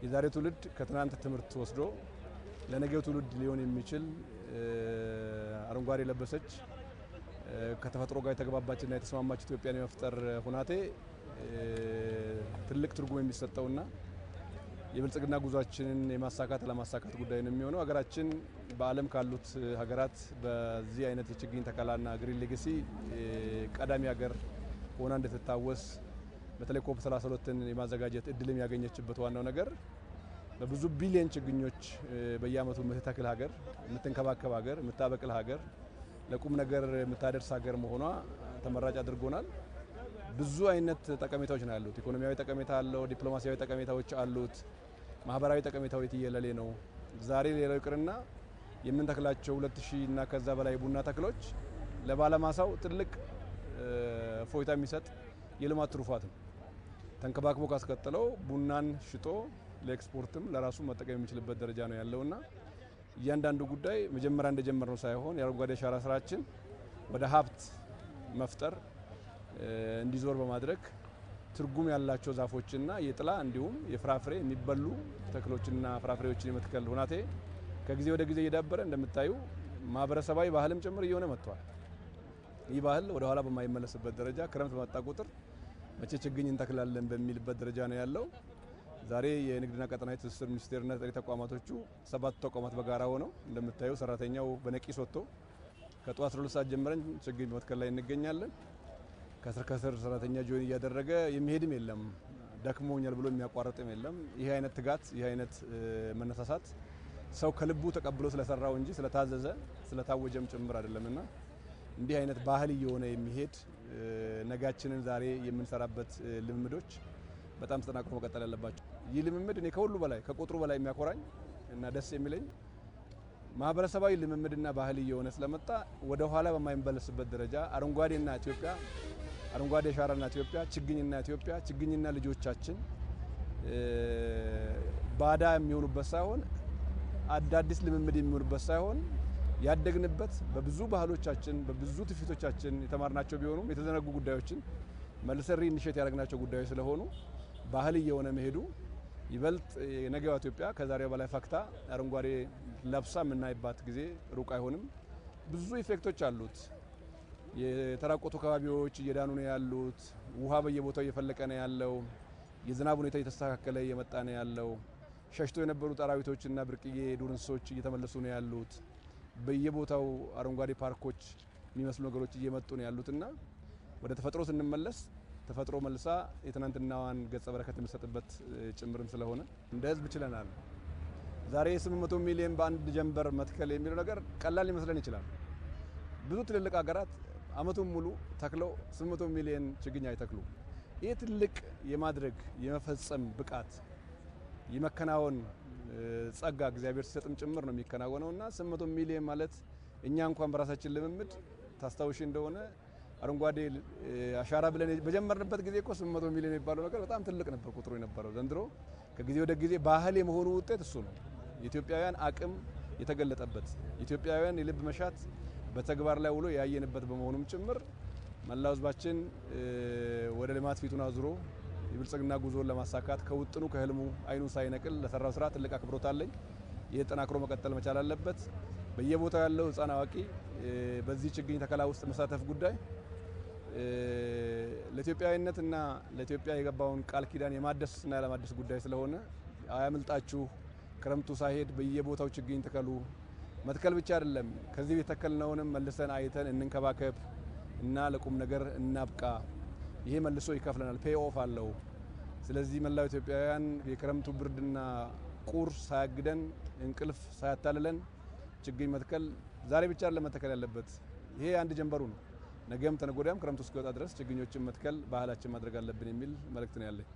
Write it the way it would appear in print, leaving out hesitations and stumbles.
የዛሬ ትውልድ ከትናንት ትምህርት ወስዶ ለነገው ትውልድ ሊሆን የሚችል አረንጓዴ ለበሰች ከተፈጥሮ ጋር የተግባባችና የተስማማች ኢትዮጵያን የመፍጠር ሁናቴ ትልቅ ትርጉም የሚሰጠውና የብልጽግና ጉዟችንን የማሳካት ለማሳካት ጉዳይ ነው የሚሆነው። ሀገራችን በዓለም ካሉት ሀገራት በዚህ አይነት የችግኝ ተከላና ግሪን ሌጋሲ ቀዳሚ ሀገር ሆና እንድትታወስ በተለይ ኮፕ 32ን የማዘጋጀት እድልም ያገኘችበት ዋናው ነገር በብዙ ቢሊዮን ችግኞች በየአመቱ የምትተክል ሀገር፣ የምትንከባከብ ሀገር፣ የምታበቅል ሀገር፣ ለቁም ነገር የምታደርስ ሀገር መሆኗ ተመራጭ አድርጎናል። ብዙ አይነት ጠቀሜታዎች ነው ያሉት። ኢኮኖሚያዊ ጠቀሜታ አለው፣ ዲፕሎማሲያዊ ጠቀሜታዎች አሉት፣ ማህበራዊ ጠቀሜታው የትየለሌ ነው። ዛሬ ሌላው ይቅርና የምንተክላቸው 2000 እና ከዛ በላይ ቡና ተክሎች ለባለማሳው ትልቅ ፎይታ የሚሰጥ የልማት ትሩፋት ነው። ተንከባክቦ ካስቀጠለው ቡናን ሽጦ ለኤክስፖርትም ለራሱ መጠቀም የሚችልበት ደረጃ ነው ያለውና እያንዳንዱ ጉዳይ መጀመሪያ እንደጀመርነው ሳይሆን የአረንጓዴ አሻራ ስራችን ወደ ሀብት መፍጠር እንዲዞር በማድረግ ትርጉም ያላቸው ዛፎችና የጥላ እንዲሁም የፍራፍሬ የሚበሉ ተክሎችና ፍራፍሬዎችን የመትከል ሁናቴ ከጊዜ ወደ ጊዜ እየዳበረ እንደምታዩ ማህበረሰባዊ ባህልም ጭምር እየሆነ መጥቷል። ይህ ባህል ወደ ኋላ በማይመለስበት ደረጃ ክረምት በመጣ ቁጥር መቼ ችግኝ እንተክላለን በሚልበት ደረጃ ነው ያለው። ዛሬ የንግድና ቀጠናዊ ትስስር ሚኒስቴርና ተጠሪ ተቋማቶቹ 7 ተቋማት በጋራ ሆነው እንደምታዩ ሰራተኛው በነቂስ ወጥቶ ከጧት 12 ሰዓት ጀምረን ችግኝ በመትከል ላይ እንገኛለን። ከስር ሰራተኛ ጆይን እያደረገ የሚሄድም የለም፣ ደክሞኛል ብሎ የሚያቋርጥም የለም። ይሄ አይነት ትጋት፣ ይሄ አይነት መነሳሳት ሰው ከልቡ ተቀብሎ ስለሰራው እንጂ ስለታዘዘ ስለታወጀም ጭምር አይደለምና እንዲህ አይነት ባህል እየሆነ የሚሄድ ነጋችንን ዛሬ የምንሰራበት ልምምዶች በጣም ተጠናክሮ መቀጠል ያለባቸው። ይህ ልምምድ እኔ ከሁሉ በላይ ከቁጥሩ በላይ የሚያኮራኝ እና ደስ የሚለኝ ማህበረሰባዊ ልምምድና ባህል እየሆነ ስለመጣ ወደ ኋላ በማይመለስበት ደረጃ አረንጓዴና ኢትዮጵያ፣ አረንጓዴ አሻራና ኢትዮጵያ፣ ችግኝና ኢትዮጵያ፣ ችግኝና ልጆቻችን ባዳ የሚሆኑበት ሳይሆን አዳዲስ ልምምድ የሚሆኑበት ሳይሆን ያደግንበት በብዙ ባህሎቻችን በብዙ ትውፊቶቻችን የተማርናቸው ቢሆኑም የተዘነጉ ጉዳዮችን መልሰን ሪኢኒሼት ያደረግናቸው ጉዳዮች ስለሆኑ ባህል እየሆነ መሄዱ ይበልጥ የነገዋ ኢትዮጵያ ከዛሬው በላይ ፈክታ አረንጓዴ ለብሳ የምናይባት ጊዜ ሩቅ አይሆንም። ብዙ ኢፌክቶች አሉት። የተራቆቱ አካባቢዎች እየዳኑ ነው ያሉት። ውሃ በየቦታው እየፈለቀ ነው ያለው። የዝናብ ሁኔታ እየተስተካከለ እየመጣ ነው ያለው። ሸሽቶ የነበሩት አራዊቶችና ብርቅዬ ዱር እንስሶች እየተመለሱ ነው ያሉት። በየቦታው አረንጓዴ ፓርኮች የሚመስሉ ነገሮች እየመጡ ነው ያሉትና ወደ ተፈጥሮ ስንመለስ ተፈጥሮ መልሳ የትናንትናዋን ገጸ በረከት የምትሰጥበት ጭምርም ስለሆነ እንደ ህዝብ ችለናል። ዛሬ 800 ሚሊዮን በአንድ ጀንበር መትከል የሚለው ነገር ቀላል ሊመስለን ይችላል። ብዙ ትልልቅ ሀገራት አመቱን ሙሉ ተክለው 800 ሚሊዮን ችግኝ አይተክሉ። ይህ ትልቅ የማድረግ የመፈጸም ብቃት የመከናወን ጸጋ እግዚአብሔር ሲሰጥም ጭምር ነው የሚከናወነውና 800 ሚሊዮን ማለት እኛ እንኳን በራሳችን ልምምድ ታስታውሽ እንደሆነ አረንጓዴ አሻራ ብለን በጀመርንበት ጊዜ እኮ 800 ሚሊዮን የሚባለው ነገር በጣም ትልቅ ነበር ቁጥሩ የነበረው። ዘንድሮ ከጊዜ ወደ ጊዜ ባህል የመሆኑ ውጤት እሱ ነው። የኢትዮጵያውያን አቅም የተገለጠበት፣ ኢትዮጵያውያን የልብ መሻት በተግባር ላይ ውሎ ያየንበት በመሆኑም ጭምር መላው ህዝባችን ወደ ልማት ፊቱን አዙሮ የብልጽግና ጉዞን ለማሳካት ከውጥኑ ከህልሙ አይኑ ሳይነቅል ለሰራው ስራ ትልቅ አክብሮት አለኝ። ይህ ተጠናክሮ መቀጠል መቻል አለበት። በየቦታው ያለው ህፃን አዋቂ በዚህ ችግኝ ተከላ ውስጥ መሳተፍ ጉዳይ ለኢትዮጵያዊነትና ለኢትዮጵያ የገባውን ቃል ኪዳን የማደስና ያለማደስ ጉዳይ ስለሆነ አያምልጣችሁ። ክረምቱ ሳይሄድ በየቦታው ችግኝ ተከሉ። መትከል ብቻ አይደለም፣ ከዚህ የተከልነውንም መልሰን አይተን እንንከባከብ እና ለቁም ነገር እናብቃ። ይሄ መልሶ ይከፍለናል፣ ፔይ ኦፍ አለው። ስለዚህ መላው ኢትዮጵያውያን የክረምቱ ብርድና ቁር ሳያግደን እንቅልፍ ሳያታልለን ችግኝ መትከል ዛሬ ብቻ አይደለም መተከል ያለበት። ይሄ አንድ ጀንበሩ ነው። ነገም ተነጎዳም ክረምቱ እስኪወጣ ድረስ ችግኞችን መትከል ባህላችን ማድረግ አለብን የሚል መልእክት ነው ያለኝ።